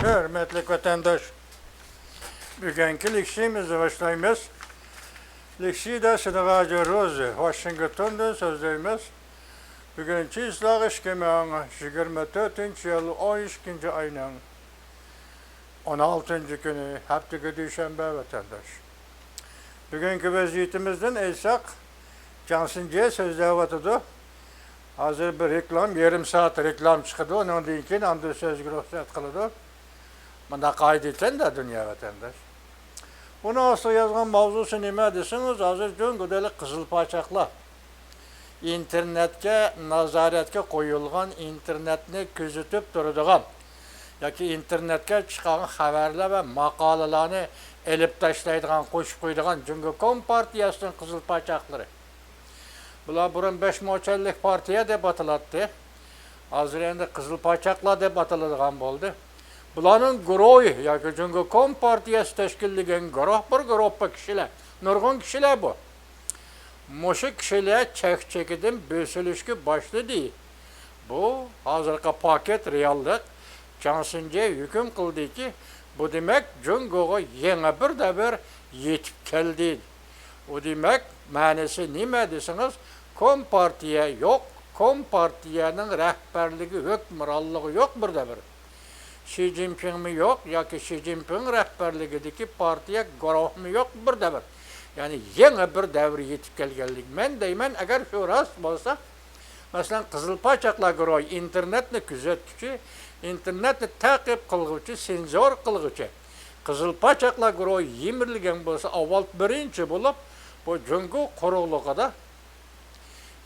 Hürmetli vatandaş, bugünkü leksiyemizi başlayımız. Leksiyada Sıdıqacı Rozi, Washington'dan sözleyimiz. Bugünkü İslah İşkemeğine 24. yıl 12. ayının 16. günü haftaki Düşenbe vatandaş. Bugünkü vaziyetimizden eysak, Cansıncı'ya sözlevatıdı. Hazır bir reklam, yarım saat reklam çıkıdı. Onun deyinken andı sözgü ruhsat kılıdı. Bunda kaydeten de dünya vatandaş. Bunu asıl yazgan mavzusu nime desiniz, hazır dün güdelik Kızılpaçaklar. İnternetke, nazaretke koyulgan, internetini küzütüp durduğun, yoki internetke çıkan haberler ve makalalarını elip taşlaydıgan, koşup koyduğun çünkü Kompartiyasının Kızılpaçakları. Bular burun 5 moçellik partiye deb atılattı. Hazır endi Kızılpaçaklar deb atıladıgan boldu. Bularning guruhi yoki çünkü Kompartiyası teşkillagan guruh bir guruh kişiler, nurg'un kişiler bu. Muşu kişiler çek-çekidin bösülüşkü başladı. Bu hazırki paket reallik Cansıncı'ya hüküm kıldı ki bu demek Cungo'ga yeni bir de yetip geldi. O demek manisi nime desiniz? Kompartiya yok, Kompartiyanın rehberliği, hükmürallığı yok bir de bir. Xi Jinping mi yok, yoki Xi Jinping rehberliğindeki partiye guruh mu yok bir de bir. Yani yeni bir devri yetip gelgenlik. Men deymen, eğer şu rast olsa, mesela Kızılpaçaklar guruhu internetni küzetkiçi, internetni takip kılgıcı, senzor kılgıcı. Kızılpaçaklar guruhu yemirligen olsa, avval birinci bulup, bu Cungo kuruluğu da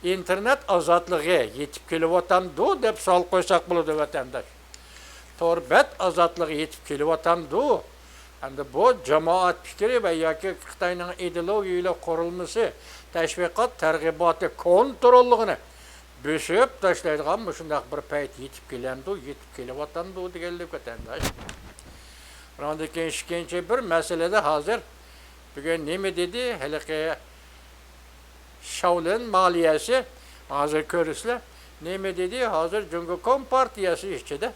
internet azatlığı yetip kelivatandı dep sal koysak buludu vatandaş. Torbet azatlığı yetip kelivatandı. Hem de bu cemaat fikri ve yoki Xitayning ideologiyalar kurulması, teşviqat, tergibatı, kontrolluğunu bösüp taşlaydigan şundaq bir payt yetip kelendi, yetip kelivatandı deganlik vatandaş. Bundan keyin ikkinchi bir meselede hazır bugün nima dedi? Haliki Shaolin maliyesi hazır görürsüler. Nima dedi? Hazır Cumhuriyet Kompartiyası içinde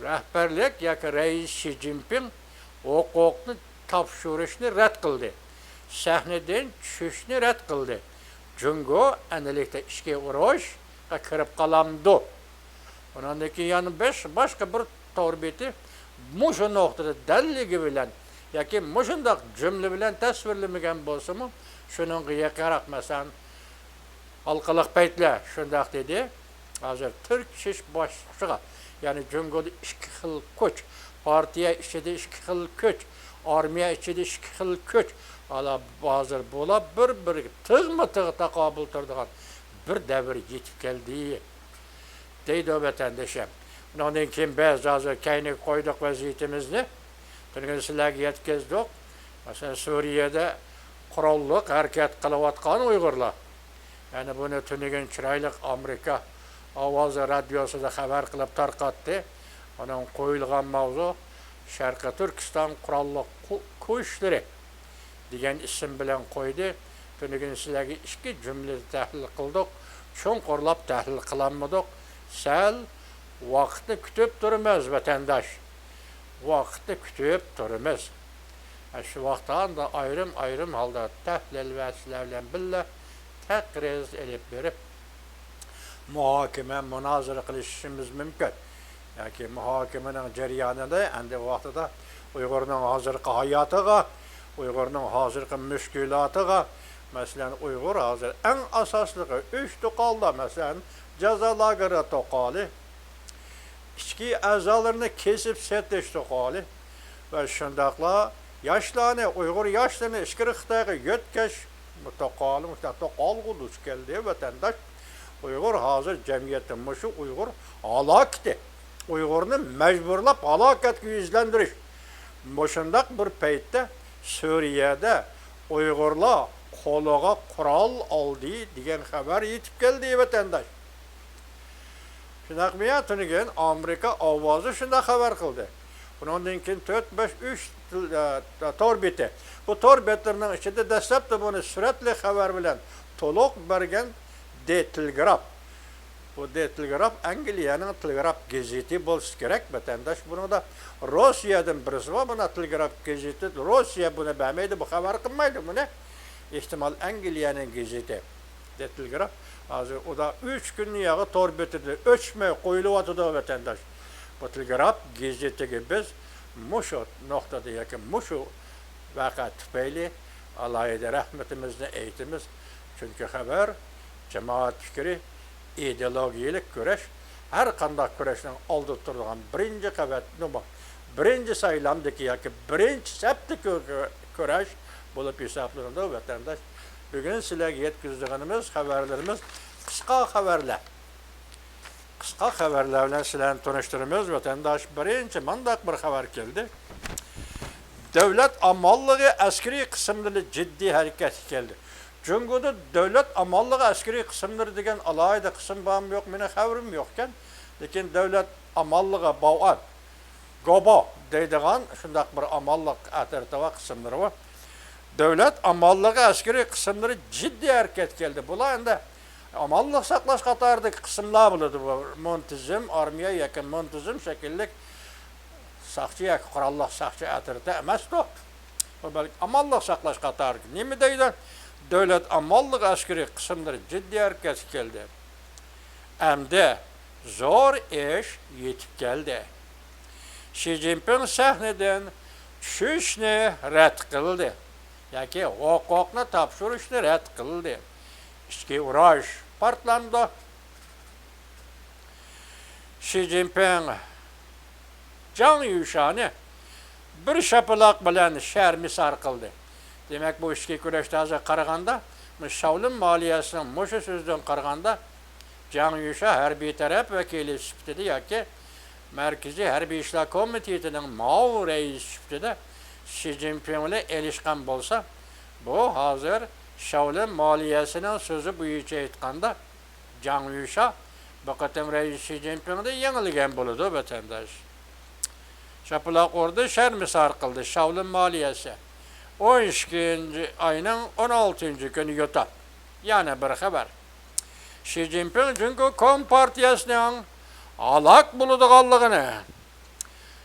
rehberlik yoki reis Xi Jinping hukukni topshirishni rad qildi. Sahnadan tushishni rad qildi. Jungo endilikda ishga urishga kirib qolamdi. Bundan keyin yana boshqa bir torbeti mushu nuqtada dalligi bilan yoki mushundaq jumla bilan tasvirlamagan bo'lsa-mu, shuningga qarab masalan halqaliq paytlar shundaq dedi. Hozir Turkish boshlig'i, ya'ni Jungoda ikki xil kuch, partiya ichida ikki xil kuch, armiya ichida ikki xil kuch, hala hozir bo'lib bir-biriga tig'ma-tig' taqobil turadigan bir davr yetib keldi. Deydi vatandoshim. Bundan keyin biz hozir kayni qo'ydik vaziyatimizni. Tunigan sizlarga yetkazdik. Masalan, Suriyada qurolliq harakat qilayotgan Uyg'urlar. Yani bunu tunigan chiroyli Amerika ovozi radiosida xabar qilib tarqatdi. Onun qo'yilgan mavzu Sharqiy Turkiston qurolliq kuchlari degan ism bilan qo'ydi. Tunigan sizlarga ikki jumla tahlil qildik. Chunqurlab tahlil qilamadik. Sal vaqtni kutib turamiz vatandosh. Vaqtni kutib turamiz. Şu vaqtdan da ayrım halda tahlil va sizlar bilan birga taqriz elib berib muhokama, munozara qilishimiz mumkin. Yoki muhokamaning jarayonida endi vaqtida Uyg'urning hozirgi hayotiga, Uyg'urning hozirgi mushkulotiga, masalan Uyg'ur hozir eng asosligi 3 to'qolda masalan jazo lageri to'qoli, ichki a'zolarni kesib setish to'qoli va shundaqla yaşlarını, Uyghur yaşlarını işkiri Xitayga yötkeş to'qoli, to'qolgu duch keldi vatandaş. Uyghur hazır cemiyeti muşu Uyghur halakti. Uyg'urni mecburlab halakatga yuzlantirish. Boshundaq bir paytda Suriyada Uyg'urlar qo'liga qurol oldi degan xabar yetib keldi vatandaş. Shunaq bilan tunigan Amerika ovozi shunday xabar qildi. Bundan keyin 4-5-3 torbeti. Bu torbetlarning ichida dastlabda buni suratli xabar bilan to'liq bergan telegraf. Bu de Telegraf Angliyanın Telegraf gazeti bolsa kerak. Vatandaş bunu da Rusya'dan birisi var. Buna Telegraf gazeti. Rusya bunu bilmeydi. Bu haber kılmaydı bunu. İhtimal Angliyanın gazeti. De Telegraf. Hazır o da 3 gün yağı tor bitirdi. Ölçme koyuluvatıdı vatandaş. Bu Telegraf gazetegi biz muşu noktada yakın muşu vakat tüpeyli Allah'a rahmetimizni eytimiz. Çünkü haber cemaat fikri ideologiyalik kurash har qanday kurashning oldi turadigan birinchi qavat nima birinchi saylamdagi yoki birinchi sapda kurash bo'lib hisoblanadi vatandosh. Bugun sizlarga yetkazganimiz xabarlarimiz qisqa xabarlar. Qisqa xabarlar bilan sizlarni tanishtiramiz vatandosh. Birinchi mandaq bir xabar keldi. Davlat amolligi askariy qismida jiddiy harakat keldi. Cungu'da devlet amallığı askeri kısımları degen alayda kısım bağım yok, mene xavrim yokken. Lekin devlet amallığı bağan, goba deydiğen şundak bir amallık atertava kısımları var. Devlet amallığı askeri kısımları ciddi hareket geldi. Bula ende amallık saklaş katardaki kısımlar buladı bu. Montizm, armiya yakın montizm şekillik sakçı yakın kurallık sakçı aterta emez de. Amallık saklaş katardaki. Nemi deyden? Devlet amallık askeri kısımları ciddi hareket geldi. Hem de zor iş yetip geldi. Xi Jinping sahneden düşüşünü red kıldı. Yani hukukunu tapşırışını red kıldı. İçki uğraş partlandı. Xi Jinping Can Yushan'ı bir şapılak bilen şermisar kıldı. Demek bu işki güreşte azı qaraganda, Shaolin maliyasının muşu sözden qaraganda, Can Yusha Harbiy taraf vekili süptedi yoki Merkezi Harbiy İşler Komitetining Mao reis süptedi Xi Jinping ile elishgan bolsa, bu hazır Shaolin maliyasının sözü bo'yicha aytganda Can Yusha bu qatam reis Xi Jinping'de yengilgan bo'ladi vatandosh. Şapılaq orada şermisar qildi Shaolin maliyasi. 12. ayının 16. günü yutar. Yani bir haber. Xi Jinping çünkü Kompartiyasının alak buluduğallığını,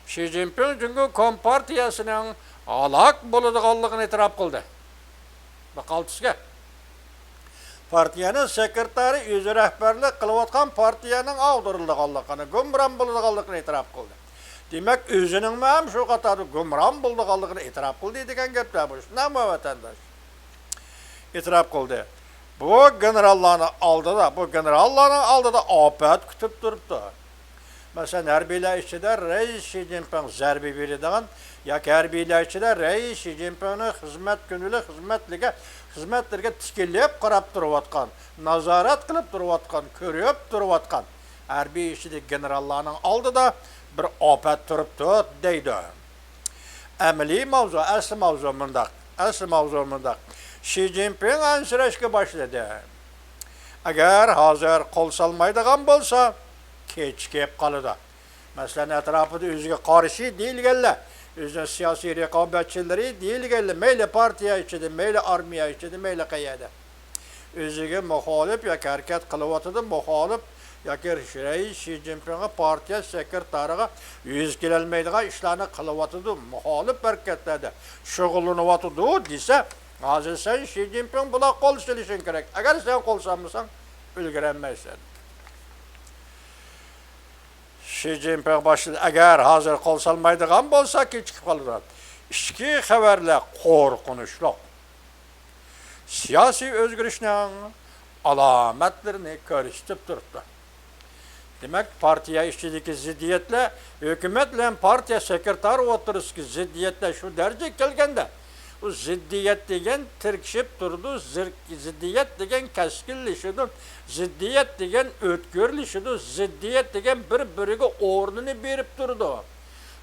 Xi Jinping çünkü Kompartiyasının alak buluduğallığını itiraf kıldı. Bakalım sizge. Partiyanın sekreteri özü rehberlik kılıvatkan partiyanın ağdırıldığallığını, gümran buluduğallığını itiraf kıldı. Demek özünün hem şu kadar gümran bulduğallığını itiraf kıldı degen gepler bu. Ne mi vatandaş? İtiraf kıldı. Bu generallarını aldı da afet kütüp duruptu. Mesela harbiyler içinde Reis Xi Jinping zerbi veridiğin, ya ki harbiyler içinde Reis Xi Jinping'in hizmet günülü hizmetlerine tikilleyip qarap duruvatkan, nazaret kılıp duruvatkan, körüp duruvatkan. Harbiy içinde generallarını aldı da bir afet duruptu deydi. Emeli mavzu, asli mavzu mındak. Xi Jinping ansirashga başladı. Eğer hazır kol salmaydigan bolsa, kechikib qoladi. Mesela etrafında özüge qarşı deyilgenler, özünün siyasi rekabetçileri deyilgenler, meyli partiya içinde, meyli armiya içinde, meyli qayada. Özüge muhalif ya hareket kılıvatıdı, muhalif ya ki Reis Xi Jinping'e partiya sekretariga yüz gelmeydigan işlerini kılıvatıdı, muhalif hareketlerde şug'ullanyapti dese, hazır sen Xi Jinping buna kol silişin gerek. Eğer sen kol salmasan, ülgirenmeysen. Xi Jinping başladı. Eğer hazır kol salmaydigan bolsa kechikib qoladi. İçki haberler korkunçlu. Siyasi özgürlükning alametlerini görüştüp durdu. Demek partiya içindeki ziddiyetle, hükümetle partiya sekreteri oturuşki ziddiyetle şu derece gelgende. Bu ziddiyet degen tirkişip durdu, ziddiyet degen keskinleşidi, ziddiyet degen ötkörleşidi, ziddiyet degen bir-biriga o'rnini berip durdu.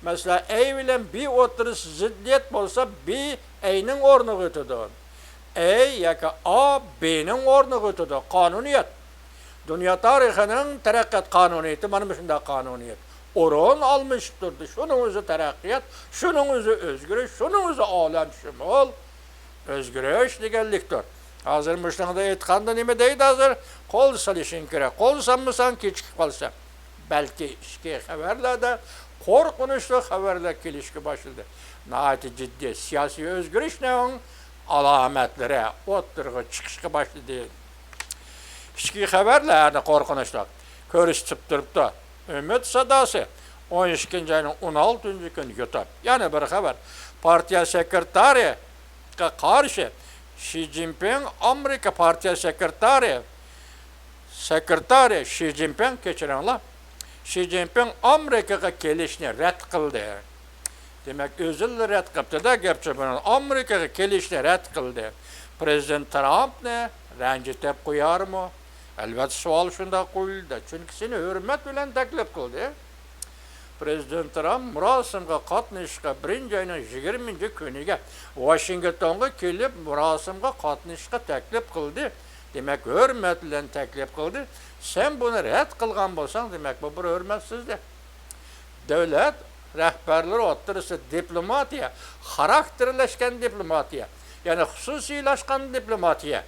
Mesela ey bilen bir oturuş ziddiyet bolsa B A'nın o'rniga o'tadi. A yoki A B'ning o'rniga o'tadi. Qonuniyat. Dünya tarixinin taraqqiyot qonuniyati mana shunday qonuniyat. O'rin almış durdu. Şunun o'zi taraqqiyot, şunun o'zi o'zgarish, şunun o'zi olam shumul o'zgarish deganlikdir. Hazır müştəngdə etqanda nime deydi hazır? Qol salışın kerak. Qol sanmısan keçikib qalsa. Belki işki xəbərlərdə qorqunuşlu xəbərlər kelişki başladı. Nəhayət ciddi siyasi özgürüşlərin alametleri oturğu çıxışqı başladı. İşki xəbərlərdə qorqunuşlu. Körüşüb durubdu. Ümid sadası 12-ci ayının 16-cı günü yutab. Yani bir xəbər. Partiya sekretariyə qarşı Xi Jinping, Amerika Partiya sekretari Xi Jinping keçirenler. Xi Jinping Amerika'ya gelişini rədd qıldı. Demek özülle rədd qıptı da gerçi bunun. Amerika'ya gelişini rədd qıldı. Prezident Trump ne? Rencitip koyar mı? Elbette sual şunda koyuldu. Çünkü seni hürmet bilen teklif kıldı. Prezident Trump murasimga qatnashishga 1-ayning 20-ci kuniga Washingtonga kelib murasimga qatnashishga taklif qildi. Demak, hurmat bilan taklif qildi. Sen buni rad qilgan bo'lsang, demak bu bir hurmatsizlik. Davlat rahbarlari o'rtasida diplomatiya, xarakterlashgan diplomatiya, ya'ni xususiylashgan diplomatiya.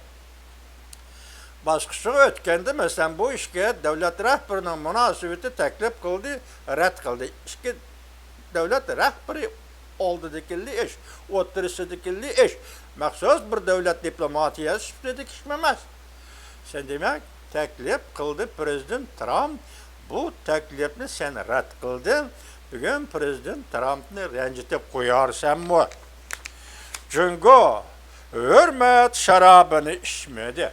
Başqacha o'tganda masalan bu ishga davlat rahbarining munosabati taklif qildi, rad qildi. Ishga davlat rahbari oldidagi ish, o'rtasidagi ish, maxsus bir davlat diplomatiyasi sifatidagi ish emas. Sen demak taklif qildi prezident Trump, bu taklifni sen rad qilding. Bugun prezident Trumpni ranjitib qo'yarsanmi? Jungo hurmat sharobini ichmadi.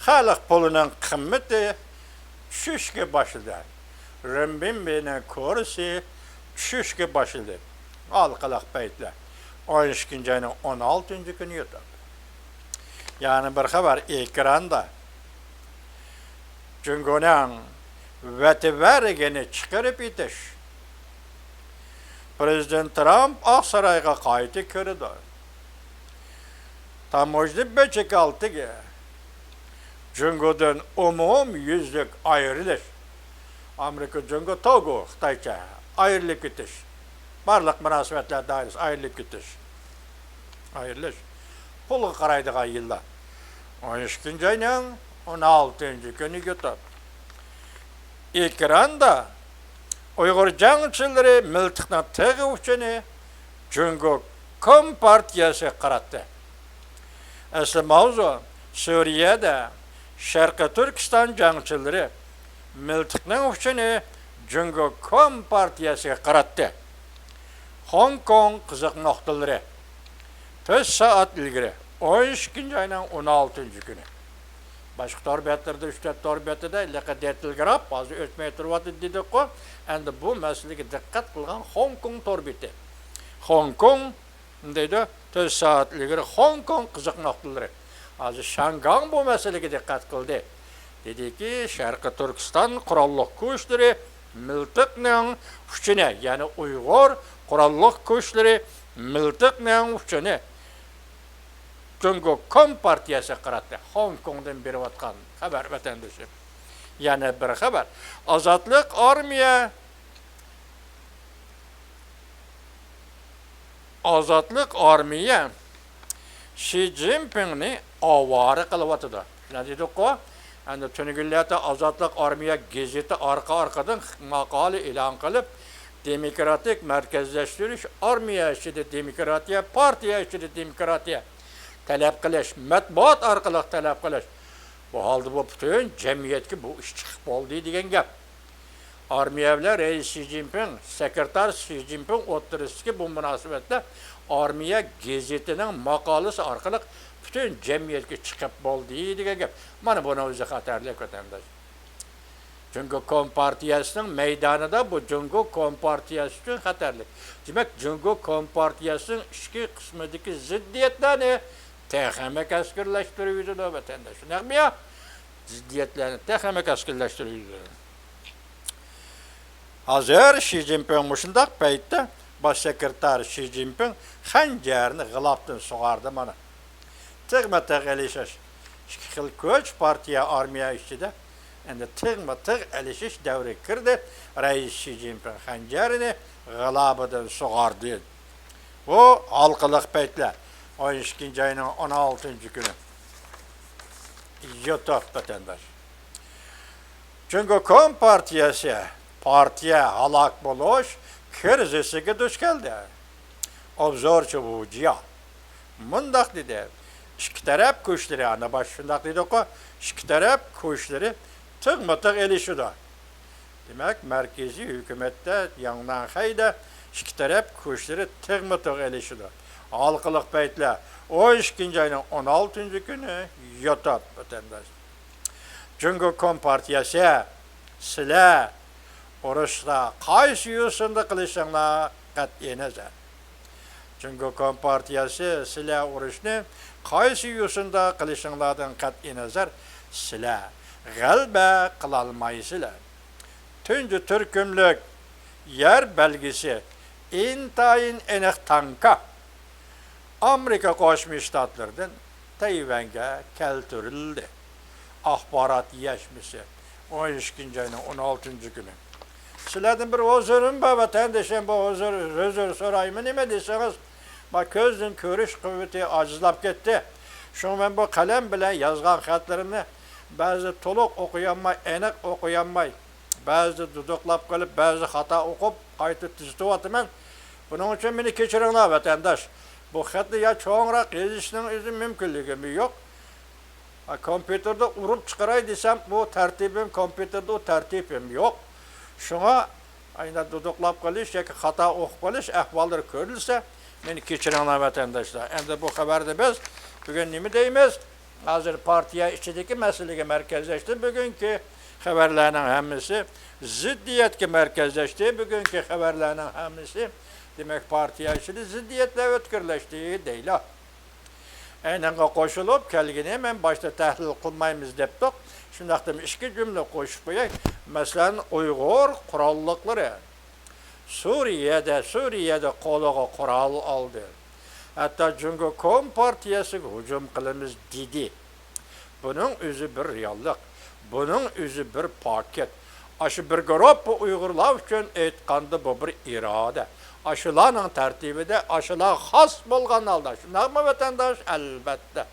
Xalq pulining qimmati tushishga boshladi. Renminbining kursi tushishga boshladi. Alqaloq paytlar 12-ci ayının 16-cı günü yutar. Yani bir xabar ekranda Jungo'nun vətivergini çıkarıp itiş. Prezident Trump Aksaray'a qaytı kirdi. Tamojli beçik altıge Jungo'dan umum yüzlük ayrılış. Amerika Jungo Togo Xitaycha ayrılık itiş. Barlıq münasibətlər dairəsi ayrılık itiş. Ayrılış. Pulu qaraydığa yıllar. 12-ci ayının 16-cı günü yutab. Ekranda Uyghur cəngçiləri miltiqdən təqi uçunu Jungo Kompartiyası qaratdı. Əsli mavzu Suriye'de Şərqi Türkistan cəngçiləri miltiqdən uçunu Jungo Kompartiyası qaratdı. Hong Kong qızıq noktaları 4 saat ilgiri 12-ci ayının 16-cı günü. Başqa torbiyatlerde 3-4 torbiyatda ləqəd etilgirab, bazı ötmeye turvatı dedik o. Endi bu məsələyə diqqət qılğan Hong Kong torbiyatı. Hong Kong deydi 4 saat ilgiri Hong Kong qızıq noktaları. Azı Şangang bu məsələyə diqqət qıldı. Dedi ki, Şərqi Türkistan qurallıq gücləri miltiqnin uçunu, yani Uyghur qurallıq gücləri miltiqnin uçunu Jungo Kompartiyası qaratdı. Hong Kong'dan berib atqan xabar vatandaşı. Yani bir xabar. Azadlık armiya Xi Jinping'ni avara qilib atdı. Ne dedik o? Yani tünügüllerde Azadlık Armiya gazeti arka-arkadan maqalı ilan qilib, demokratik merkezleştiriş, armiya içinde demokratiya, partiya içinde demokratiya talep qilish, matbuot orqali talep qilish. Bu halda bu bütün cemiyetki bu iş chiqib oldi degan gap. Armiya bilan Reis Xi Jinping, sekretar Xi Jinping o'tirisidagi bu munosabatda armiya gazetining maqolasi orqali bütün cemiyetki chiqib oldi degan gap. Mana buni o'zi xatarli vatandosh. Jungo Kompartiyasining maydonida bu Jungo Kompartiyasi uchun xatarli. Demak, Jungo Kompartiyasining ichki qismidagi ziddiyatlarni texnik askerleştiriyordu da vatandaş. Ne ya? Ziddiyetlerini texnik askerleştiriyordu. Hazır Xi Jinping muşundaq paytda baş sekreter Xi Jinping xanjarini g'ilabdan sug'ardi mana. Tig'ma-tig' elishish. Ikki xil kuch partiya armiya ichida endi tig'ma-tig' elishish davri kirdi. Rais Xi Jinping xanjarini g'ilabidan sug'ardi. Bu halkılık peytler. 12. ayının 16. günü. YouTube vatandaş. Çünkü Kompartiyası partiye halak buluş krizisiga duch keldi. Obzorchi bu ciya. Mundaq dedi. İki taraf kuchları, ana baş shundaq dedi-ku, iki taraf kuchları tık-mıtık elişidi. Demek merkezi hükümette yandan hayda iki taraf kuchları tık-mıtık elişidi. Halkılık peytler 12. ayının 16. günü YouTube vatandaş. Çünkü Kompartiyası sizlar urushda qaysi yo'sinda qilishinglar qat'iy nazar. Çünkü Kompartiyası sizlar urushni qaysi yo'sinda qilishinglardan qat'iy nazar sizlar g'alaba qilolmaysizlar. Tunji turkumlik yer belgisi intayin aniq tanka Amerika Qo'shma Shtatlaridan Tayvanga keltirildi. Axborot yashmisi 12. ayının 16. günü. Sizlerden bir huzurum var vatandaşım, bu huzur sorayım nime deseniz, bak gözün görüş kuvveti acizlap gitti. Şu ben bu kalem bile yazgan xatlarımı bazı toluk okuyanmay, enik okuyanmay, bazı duduklap kalıp, bazı hata okup, kayıtı tüzütü atımen. Bunun için beni keçirinler vatandaş. Bu xatı ya çoğunrak yazışının üzüm mümkünlüğü yok. Kompüterde urup çıkaray desem bu tertibim, kompüterde o tertibim yok. Şuna aynen duduklap kalış, ya ki hata okup kalış, ahvalları görülse, beni keçirenler vatandaşlar. Hem de bu haberde biz, bugün ne mi deyimiz? Hazır partiye içindeki meseleye merkezleşti. Bugünkü haberlerinin hemisi, ziddiyetki merkezleşti. Bugünkü haberlerinin hemisi, demek partiye içinde ziddiyetle ötkürleştiği değil. Aynanga qo'shilib kelgini hemen başta tahlil qilmaymiz debdik. Shundaqdimi ikki jumla qo'shib qo'yay. Masalan, Uyg'ur qurolliqlari Suriyada qo'liga qurol oldi. Hatto Jungo Kompartiyasiga hujum qilamiz dedi. Bunun o'zi bir reallik, bunun o'zi bir paket. Aşı bir grup Uyg'urlar uchun aytganda bu bir iroda. Aşılarının tertibide aşılar xas bo'lgan holda. Shundaqmi vatandaş? Albatta.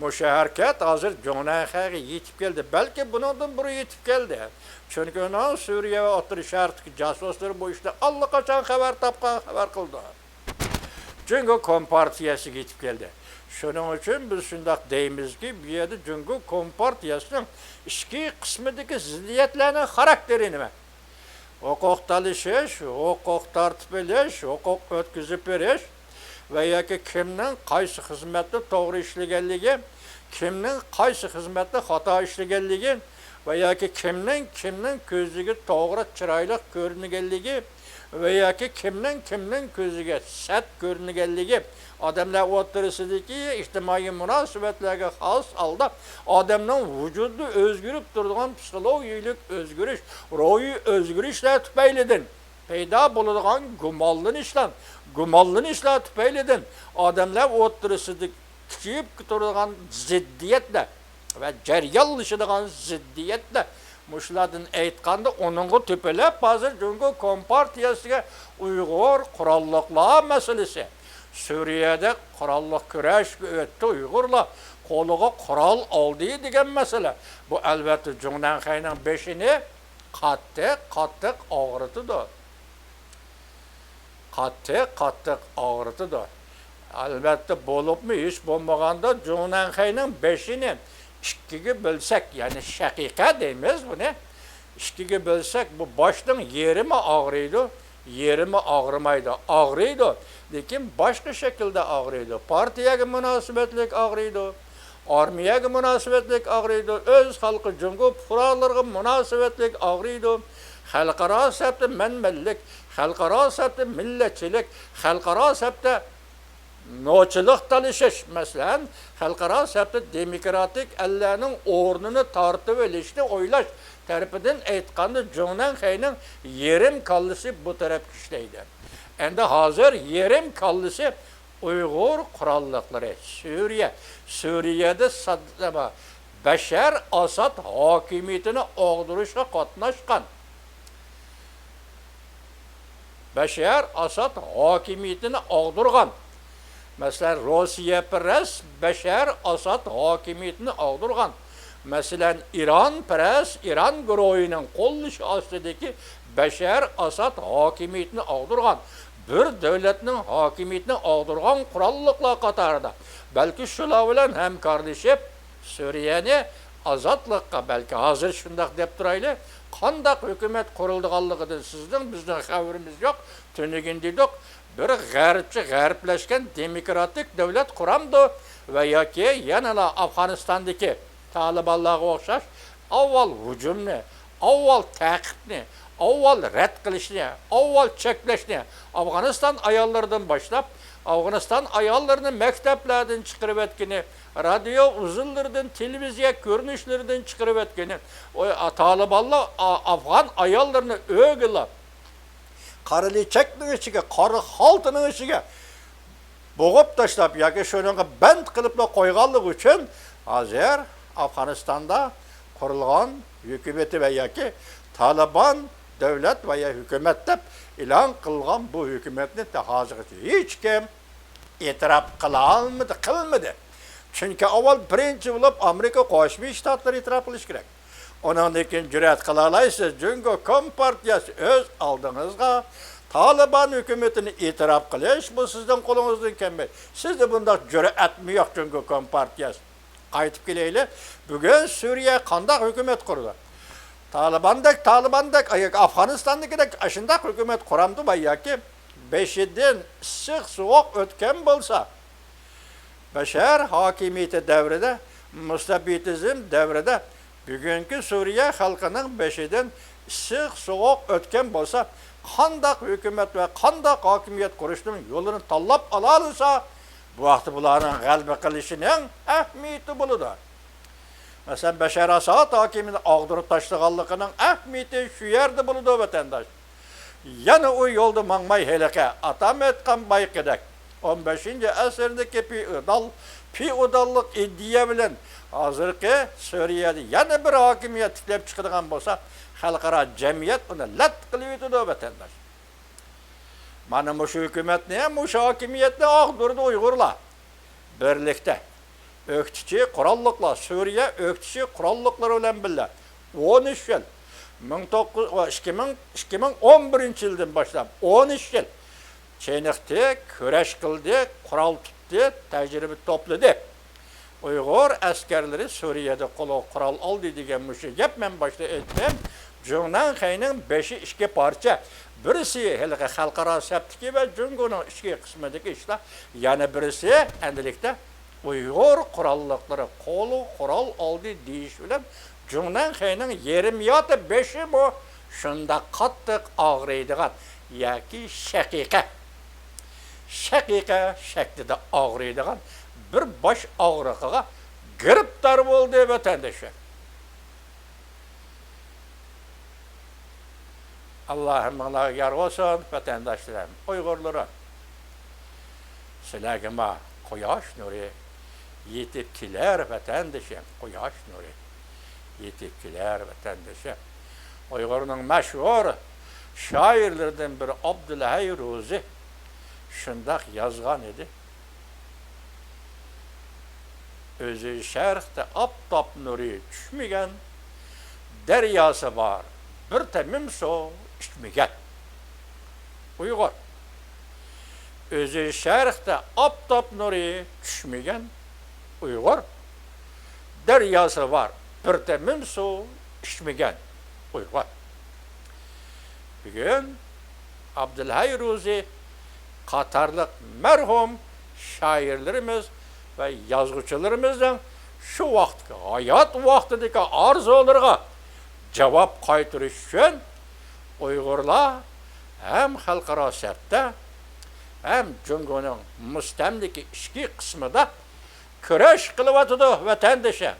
Muşa hareket hazır Jonayxaga yetib keldi. Belki bundan biri yetib keldi. Çünkü onun Suriye ve O'rta Sharqdagi jasuslar bu işte allaqachon xabar topgan, xabar qildi. Çünkü Kompartiyasi yetib keldi. Shuning uchun biz shundaq deymizki, bu yerda Jungo Kompartiyasining ichki qismidagi ziddiyatlarning xarakteri nima? Hukuk tanışış, hukuk tartib ediş, hukuk ötküzüp veriş ve ya ki kimnin qaysi hizmette doğru işlegenligi, kimnin qaysi hizmette hata işlegenligi ve ya ki kimnin közüge doğru çıraylık görünügenligi ve ya ki kimnin közüge sert görünügenligi adamlar o'rtasidagi ijtimoiy munosabatlarga xos holda odamning vujudi o'zgarib turadigan psixologik o'zgarish, ruhiy o'zgarishlar tufaylidan paydo bo'ladigan gumonlanishlar tufaylidan odamlar o'rtasida kuchayib turadigan ziddiyatlar va jarayonlashadigan ziddiyatlar Muşladın aytganda onunğa tepelep hozir Jungo Kompartiyasiga Uyg'ur qurolliqlar masalasi. Suriyada qurolliq kurash o'tdi Uyg'urlar qo'liga qurol oldi degan masala. Bu albatta Jonayxaning beshini qattiq og'ritdi. Qattiq og'ritdi. Albatta bo'libmi hech bo'lmaganda Jonayxaning beshini ikkiga bölsek, yani şakika deymiz buni. Ikkiga bölsek bu boshning yerimi og'riydi, yerimi og'rimaydi. Og'riydi, lekin boshqa shaklda og'riydi. Partiyaga munosabatlik og'riydi, armiyaga munosabatlik og'riydi, o'z xalqi Jungo fuqarolariga munosabatlik og'riydi. Xalqaro hisobda manmanlik, xalqaro hisobda millatchilik, xalqaro hisobda nochilik talashish, masalan, xalqaro hisobda demokratik allarning o'rnini tortib olishni o'ylash tarafidan aytganda Jonayxaning yerim kallisi bu tarafga ishlaydi. Endi hozir yerim kallisi Uyg'ur qurolliqlari Suriyada Bashar Asad hokimiyatini og'dirishga qatnashgan. Bashar Asad hokimiyatini og'dirgan. Masalan, Rossiya paras Bashar Asad hokimiyatini og'dirgan. Masalan, İran paras İran guruhining qo'llashi ostidagi Bashar Asad hokimiyatini og'dirgan. Bir davlatning hokimiyatini og'dirgan qurolliqlar qatorida. Balki shular bilan hamkorlashib Suriyani azodlikqa, balki hozir shundoq deb turaylik, qandaq hukumat qurildiganligidan sizning bizning xabarimiz yo'q. Tunigin dedik, bir g'arblashgan demokratik davlat quramdi va yoki yana Afg'onistondagi Talibanlarga o'xshash avval hujumni, avval ta'qibni, avval rad qilishni, avval cheklashni Afg'oniston ayollaridan boshlab, Afg'oniston ayollarini maktablardan chiqarib o'tgani, radio uzunlardan, televiziya ko'rinishlaridan chiqarib o'tgani, Talibanlar Afg'on ayollarini o'g'ilab, qarilikning ichiga, qari xaltining ichiga bo'g'ib tashlab yoki shunga band qilib qo'yganligi uchun hozir Afg'onistonda qurilgan hukumati va yoki Taliban davlat va ya hukumat deb e'lon qilgan bu hukumatni hozirgacha hech kim e'tirof qila qilmadi. Chunki avval birinchi bo'lib Amerika Qo'shma Shtatlar e'tirof qilish kerak. Ondan keyin jur'at qila olasiz, Jungo Kompartiyasi o'z oldingizga Taliban hukumatini e'tirof qilish bu sizning qo'lingizdan kelmaydi. Sizda bunday jur'atmi yo'q Jungo Kompartiyasi? Qaytib kelaylik. Bugun Suriya qanday hukumat qurdi? Talibandak Afg'onistondagidek shunday hukumat quramdi va yoki 5dan issiq sovuq o'tgan bo'lsa, Bashar hokimiyati davrida, mustabidizm davrida bugungi Suriya xalqining 5dan issiq sovuq o'tgan bo'lsa, qanday hukumat va qanday hokimiyat qurishning yo'lini tanlab ola olsa, bu vaqt bularning g'alaba qilishining ahamiyati bo'ladi. Masalan, Bashar Asad hokimini og'dirib tashlaganligining ahamiyati shu yerda bo'ladi vatandosh. Yana u yo'lda mangmay helaka atam aytgan bayqidak 15-asrdagi feodallik iddiya bilan hozirgi Suriyada yana bir hokimiyat tiklab chiqadigan bo'lsa, xalqaro jamiyat uni lat qilib yutadi vatandosh. Mana shu hukumatni ham, shu hokimiyatni og'dirdi Uyg'urlar birlikda. Öktiçi qurolliqlar, Suriya öktiçi qurolliqlari bilan birga 13 yil 2011-yildan boshlab 13 yil cheniqdi, kurash qildi, qurol tutdi, tajriba to'pladi. Uyg'ur askarlari Suriyada qurol oldi degan mushu gap men boshda aytdim. Jungnan Xayning 5i 2 parcha. Birisi haliga xalqaro saptiki va Jungoning ichki qismidagi ishlar, yana birisi endilikda Uyg'ur qurolliqlari qo'li qurol oldi deyish bilan Jungnan Xayning yerim-yoti 5i bu shunda qattiq og'riydigan yoki shaqiqa shaklida og'riydigan bir bosh og'rig'iga giribdor bo'ldi vatandoshlar. Allohim ularga yar olsun vatandoshlar, Uyg'urlar. Sizlarga ma quyosh nuri yetib kelar vatandoshim, quyosh nuri yetib kelar vatandoshim. Uyg'urning mashhur shoirlaridan biri Abdullahi Ruzi shundoq yozgan edi. O'zi sharqda optop nuri tushmagan daryosi bor, bir tamim suv ichmagan. Uyg'ur. O'zi sharqda optop nuri tushmagan Uyg'ur. Daryosi bor, bir tamim suv ichmagan Uyg'ur. Bugun Abdullahi Ruzi qatorliq marhum shoirlarimiz va yozuvchilarimizning shu vaqtga, hayot vaqtidagi orzularga javob qaytarish uchun Uyg'urlar ham xalqaro safda, ham Jungoning mustamlika ichki qismida kurash qilyotdi vatandoshlar.